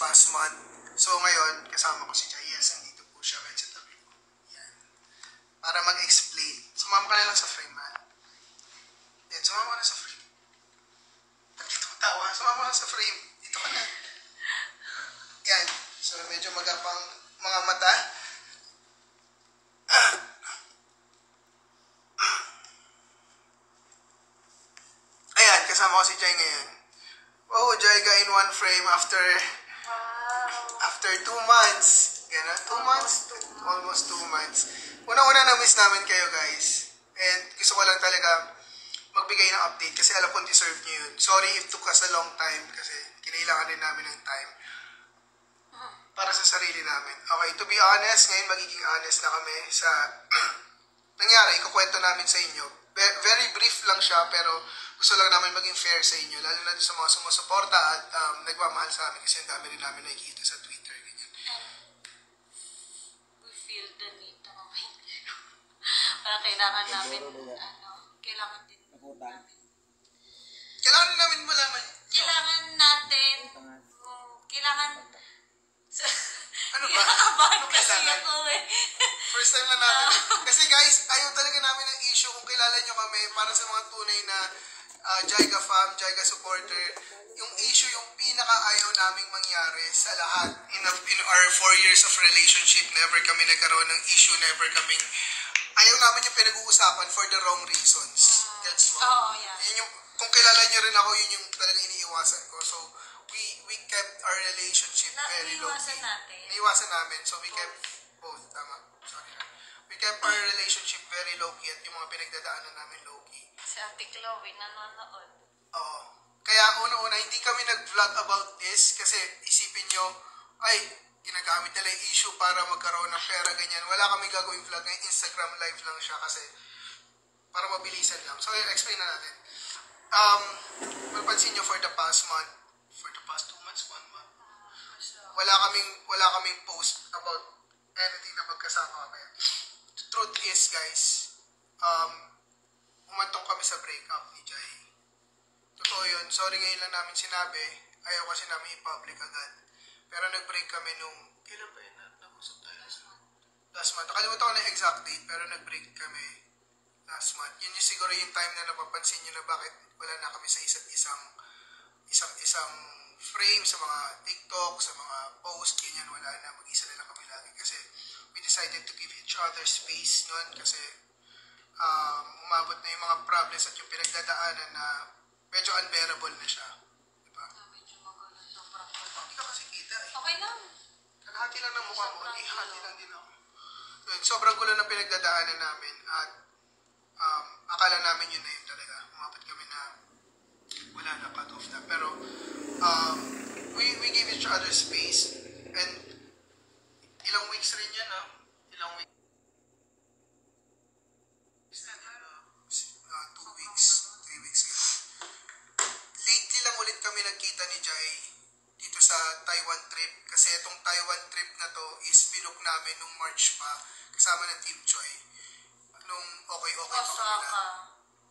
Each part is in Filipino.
past month. So ngayon, kasama ko si Jayes. Andito po siya right sa tabi ko. Yan. Para mag-explain. Sumama ka na lang sa frame, man. Yan, sumama ka na sa frame. Dito ko tawa. Sumama ka sa frame. Dito ka na. Yan. So medyo magapang mga mata. Ayan, kasama ko si Jay ngayon. Oh, Jayga in one frame after 2 months. Gano'n? 2 months? Almost 2 months. Una-una na-miss namin kayo, guys. And gusto ko lang talaga magbigay ng update kasi alam kong deserve nyo yun. Sorry it took us a long time kasi kinailangan din namin ng time para sa sarili namin. Okay, to be honest, ngayon magiging honest na kami sa nangyari, ikukwento namin sa inyo. Very brief lang siya, pero gusto lang namin maging fair sa inyo, lalo na sa mga sumusuporta at nagmamahal sa amin kasi ang dami rin namin nakikita sa Twitter. Ganyan. We feel the need na mag-interview. Parang kailangan namin, kailangan din namin. Kailangan namin malaman. Kailangan natin, ano ba? Kinakabahan kasi Kailangan? ako eh. First time na natin. Kasi guys, ayaw talaga namin ng issue kung kilala nyo kami para sa mga tunay na Jayga fam, Jayga supporter. Yung issue, yung pinaka-ayaw naming mangyari sa lahat. In our 4 years of relationship, never kami nagkaroon ng issue, never kaming... Ayaw namin yung pinag-uusapan for the wrong reasons. That's why. Oo, yeah. Yun yung, kung kilala nyo rin ako, yun yung talagang iniiwasan ko. So, we kept our relationship very low. Iniiwasan namin. So, we kept both. Tama. Sorry. We kept our relationship very low-key at yung mga pinagdadaanan namin low-key. Si Ate Chloe, nanonood. Oo. Kaya una-una, hindi kami nag-vlog about this kasi isipin nyo, ay, ginagamit nila yung issue para magkaroon ng pera, ganyan. Wala kami gagawing vlog ngayon. Instagram live lang siya kasi para mabilisan lang. So, explain na natin. Mapansin nyo for the past 2 months, 1 month, wala kaming post about anything na magkasama kami. The truth is, guys, umantong kami sa breakup ni Jay. Totoo yun. Sorry ngayon lang namin sinabi. Ayaw kasi namin i-public agad. Pero nag-break kami nung... Kailan ba yun? Nag-usap tayo last month. Nakalimutan ko na exact date, pero nag-break kami last month. Yun yung siguro yung time na napapansin nyo na bakit wala na kami sa isa't isang frame, sa mga TikTok, sa mga post, ganyan, wala na. Mag-isa na lang kami lagi kasi we decided to give each other space noon kasi umabot na yung mga problems at yung pinagdadaanan na medyo unbearable na siya. Diba? Medyo magulat. Sobrang gulat. Hindi ka kasi kita eh. Okay lang. Kalahati lang ng mukha mo. Ihati lang din ako. Sobrang gulo ng pinagdadaanan namin at akala namin yun na yun talaga. Umabot kami na wala na, cut off na. Pero we gave each other space and ilang weeks rin yan, ilang weeks. 2 weeks, 3 weeks. Lately lang ulit kami nagkita ni Jai dito sa Taiwan trip. Kasi itong Taiwan trip na to is binook namin nung March pa kasama ng Team Choi. Nung okay pa kami na.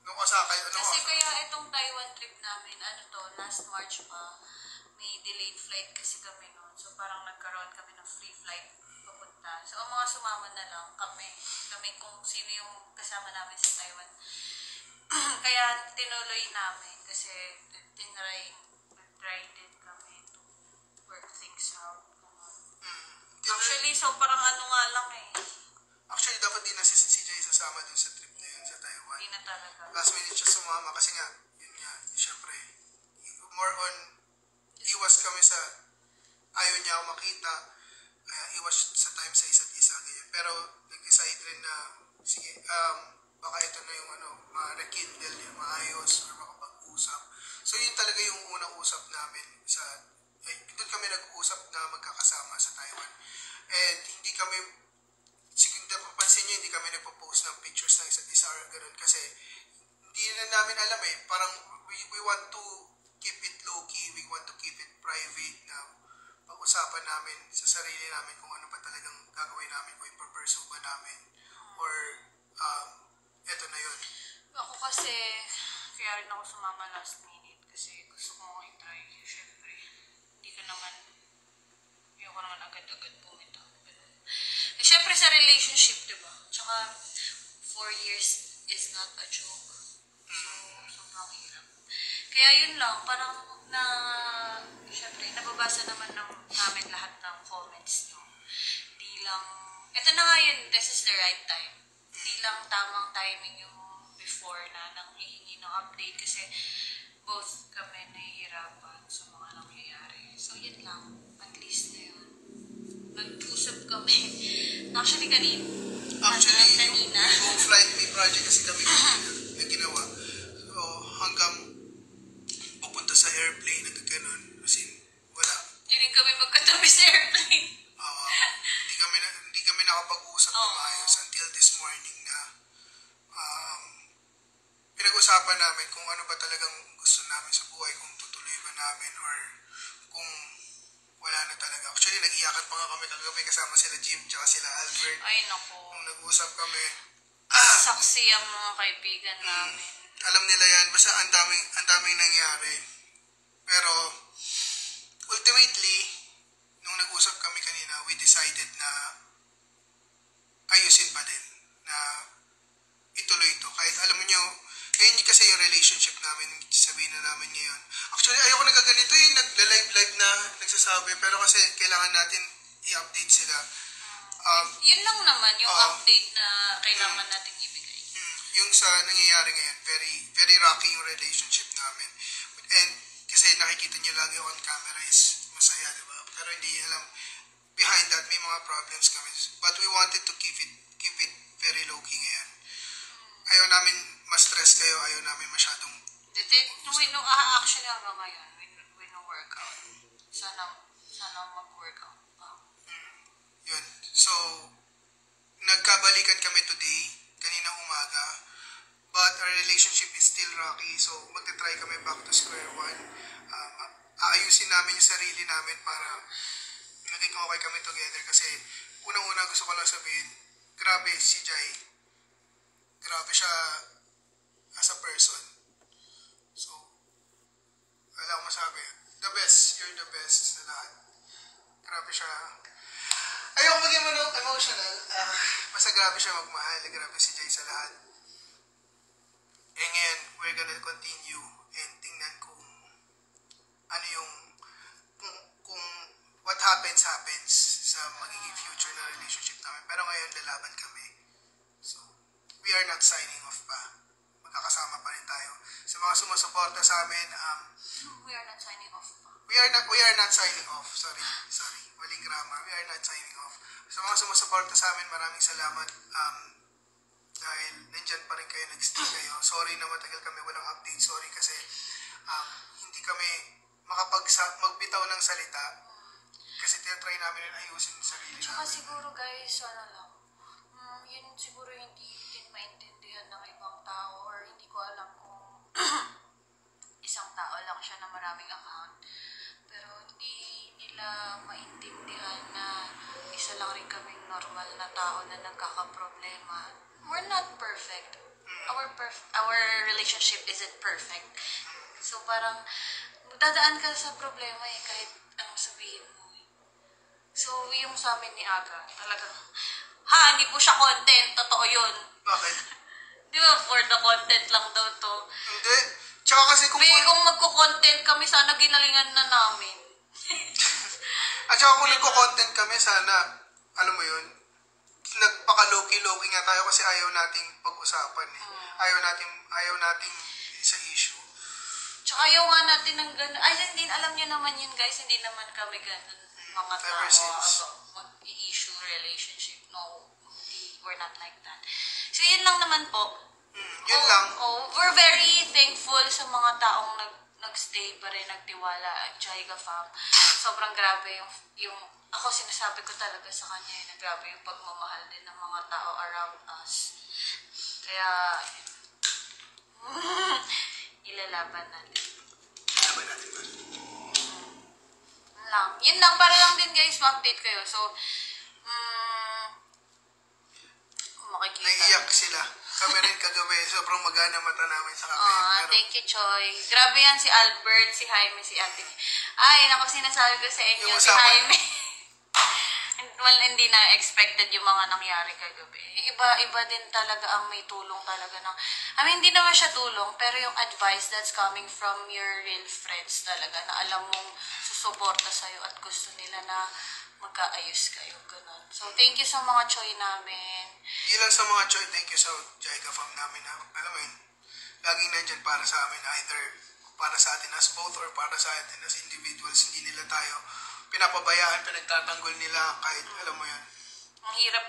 Nung Osaka. Kasi kaya itong Taiwan trip namin, last March pa, may delayed flight kasi kami noon. So parang nagkaroon kami ng free flight papunta. So ang mga sumama na lang kami kung sino yung kasama namin sa Taiwan. Kaya tinuloy namin kasi try din kami to work things out. Actually, so parang nga lang eh. Actually, dapat din na si Jay sasama dun sa trip na yun sa Taiwan. Hindi na talaga. Last minute siya sumama kasi nga, yun nga, syempre, more on, iwas kami sa, ayaw niya ako makita, iwas sa time sa isa't isa, ganyan. Pero, nag-decide rin na, sige, baka ito na yung rekindle yung maayos or makapag-usap. So, yun talaga yung unang usap namin doon kami nag-usap na magkakasama sa Taiwan. And hindi kami, siguro napapansin nyo, hindi kami nagpo-post ng pictures ng isa't isa or gano'n kasi hindi na namin alam parang we want to keep it low-key, we want to keep it private na pag-usapan namin sa sarili namin kung ano pa talagang gagawin namin, kung ipapursue ba namin or eto na yun. Ako kasi, kaya rin ako sumama last minute kasi gusto ko i-try. Siyempre, hindi ka naman ayoko naman agad-agad bumitaw. Eh, syempre sa relationship, di ba? Tsaka, 4 years is not a joke. So, sobrang hirap. Kaya yun lang, parang syempre, nababasa naman namin lahat ng comments nyo. Di lang, eto na nga yun, this is the right time. Di lang tamang timing yung before na nang hihingi ng update kasi both kami nahihirapan sa mga nangyayari. So, yun lang. At least na yun. Nag-usap kami. Actually, kanina. Yung flight may project kasi kami na ginawa. So, hanggang pupunta sa airplane, nagkaganon. As in, wala. Hindi rin kami magkatabi sa airplane. Hindi kami nakapag-usap na maayos until this morning na pinag-usapan namin kung ano ba talagang gusto namin sa buhay, kung tutuloy ba namin or kung wala na talaga. Actually, nag-iyakan pa nga kami kagabi kasama sila Jim tsaka sila Albert. Ay, naku. Nung nag-usap kami. Saksi ang mga kaibigan namin. Alam nila yan. Basta ang daming nangyari. Pero, ultimately, nung nag-usap kami kanina, we decided na ayusin pa din. Na ituloy ito. Kahit alam mo nyo, ngayon kasi yung relationship namin, sabihin na namin ngayon. Actually, ayoko nagaganito yung nagla-live na nagsasabi. Pero kasi kailangan natin i-update sila. Yun lang naman yung update na kailangan natin ibigay. Yung sa nangyayari ngayon, very very rocky yung relationship namin. And kasi nakikita niyo lang yung on camera is masaya, di ba? Pero hindi alam, behind that may mga problems kami. But we wanted to keep it very low-key ngayon. Ayaw namin ma-stress kayo, ayaw namin masyadong... Actually hanggang ngayon, we no workout. Sana mag-workout pa. Yun. So, nagkabalikan kami today, kanina umaga, but our relationship is still rocky, so magta-try kami back to square one. Aayusin namin yung sarili namin para maging okay kami together kasi unang-una gusto ko lang sabihin, grabe si Jai. Grabe siya as a person. So, wala akong masabi. The best. You're the best sa lahat. Grabe siya. Ayoko maging emotional. Basta grabe siya magmahal. Grabe si Jai sa lahat. And ngayon, we're gonna continue and tingnan kung ano yung kung what happens sa magiging future na relationship namin. Pero ngayon, lalaban kami. So, we are not signing off pa. Magkakasama pa rin tayo. Sa mga sumusuporta sa amin, we are not signing off pa. We are not signing off. Sorry. Maling grammar. We are not signing off. Sa mga sumusuporta sa amin, maraming salamat. Dahil nandyan pa rin kayo, nag-stay kayo. Sorry na matagal kami walang update. Sorry kasi hindi kami magbitaw ng salita. Kasi tinatry namin yung ayusin yung sarili namin. Tsaka siguro guys, yun siguro hindi din maintindihan ng ibang tao or hindi ko alam kung isang tao lang siya na maraming account. Pero hindi nila maintindihan na isa lang rin kaming normal na tao na nagkakaproblema. We're not perfect. Our relationship isn't perfect. So parang dadaan ka sa problema kahit anong sabihin mo. So yung sa amin ni Aga, talagang hindi po siya content. Totoo yun. Bakit? Di ba, for the content lang daw to. Hindi. Tsaka kasi kung magko-content kami, sana ginalingan na namin. At saka kung nagko-content kami, sana, alam mo yun, nagpaka-low-key nga tayo kasi ayaw nating pag-usapan eh. Ayaw nating sa issue. Tsaka ayaw nga natin ng gano'n. Ay, hindi, alam niyo naman yun guys, hindi naman kami gano'n mga tao mag-i-issue relationship. No, we're not like that. So, yun lang naman po. Yun lang. We're very thankful sa mga taong nag-stay pa rin, nagtiwala at Jaiga fam. Sobrang grabe yung ako sinasabi ko talaga sa kanya na grabe yung pagmamahal din ng mga tao around us. Kaya, ilalaban natin. Ilalaban natin ba? Yun lang, para lang din guys, ma-update kayo. So, makikita. Naiiyak sila. Kami rin kagabi, sobrang magana mata namin sa kape. Pero... Thank you, Choy. Grabe yan, si Albert, si Jaime, si Ate. Ay, naku, sinasabi ko sa inyo, si Jaime. well, hindi na expected yung mga nangyari kagabi. Iba din talaga ang may tulong talaga ng, hindi naman siya tulong, pero yung advice that's coming from your real friends talaga, na alam mong susuporta sa'yo at gusto nila na magkaayos kayo, ganun. So, thank you sa mga choy namin. Hindi lang sa mga choy, thank you sa Jaika fam namin na, alam mo yun, laging nandyan para sa amin, either para sa atin as both or para sa atin as individuals. Hindi nila tayo pinapabayaan, pinagtatanggol nila kahit, alam mo yan. Ang hirap,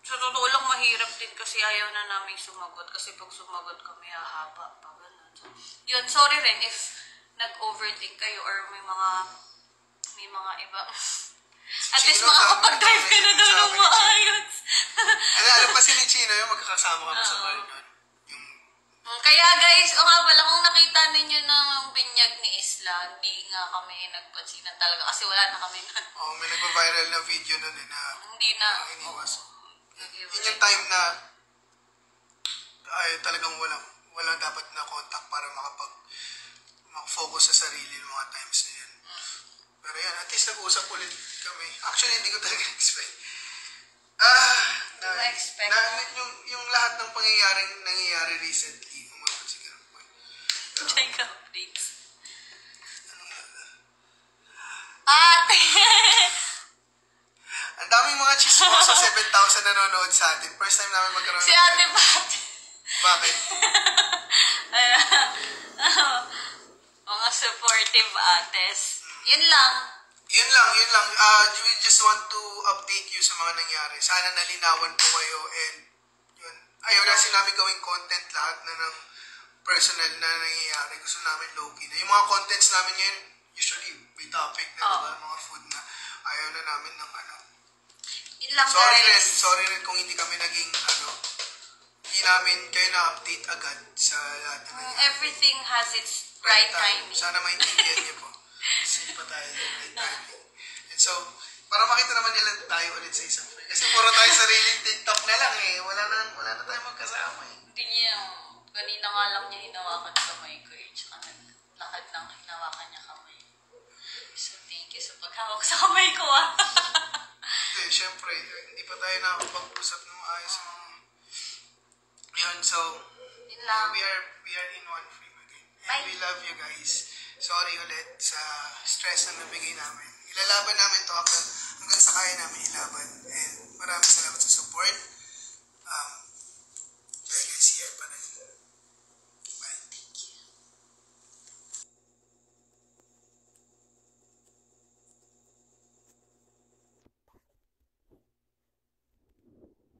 sa totoo lang mahirap din kasi ayaw na namin sumagot kasi pag sumagot kami hahaba pa, ganun. So, yun, sorry rin if nag-overthink kayo or may mga iba. At least makakapag-drive ka na daw ng maayos. Alam pa si ni Chino yung magkakasama kami sa bar nun. Kaya guys, nga pala, kung nakita ninyo ng binyag ni Isla, hindi nga kami nagpansinan talaga kasi wala na kami nun. May nagpa-viral na video nun na hindi na. iniwas. Yun yung time na talagang walang dapat na contact para makafocus sa sarili ng mga times na yan. Pero yan, at least nag-usap ulit kami. Actually, hindi ko talaga expect. Yung lahat ng nangyayari recently, umabot si Karampoy. Jaika updates. Ate! Ang daming mga chismoso, 7,000 nanonood sa atin. First time namin magkaroon Si Ate Pati. Bakit? Mga supportive ates. Yun lang. Yun lang. We just want to update you sa mga nangyari. Sana nalinawan po kayo and yun. Ayaw na namin gawing content lahat na ng personal na nangyayari. Gusto namin low-key na. Yung mga contents namin ngayon, usually may topic na diba? Mga food na ayaw na namin ng Yun lang, Sorry rin kung hindi kami naging hindi namin kayo na-update agad sa lahat na nangyayari. Everything has its right timing. Sana maintindihan niyo po. Sige pa tayo right timing. And so, para makita naman nila tayo ulit sa isang friend. Kasi puro tayo sariling TikTok na lang eh. Wala na tayo magkasama eh. Hindi niya, kanina nga lang niya hinawakan kamay ko eh. Tsaka naglakad lang hinawakan niya kamay. So, thank you sa paghawak sa kamay ko Hindi, syempre, hindi pa tayo nakapag-usap ng maayos sa mga... Yun, so, we are in one frame again. And we love you guys. Sorry ulit sa stress na nabigay namin. Ilalaban namin to hanggang sa kaya namin ilaban. And maraming salamat sa support.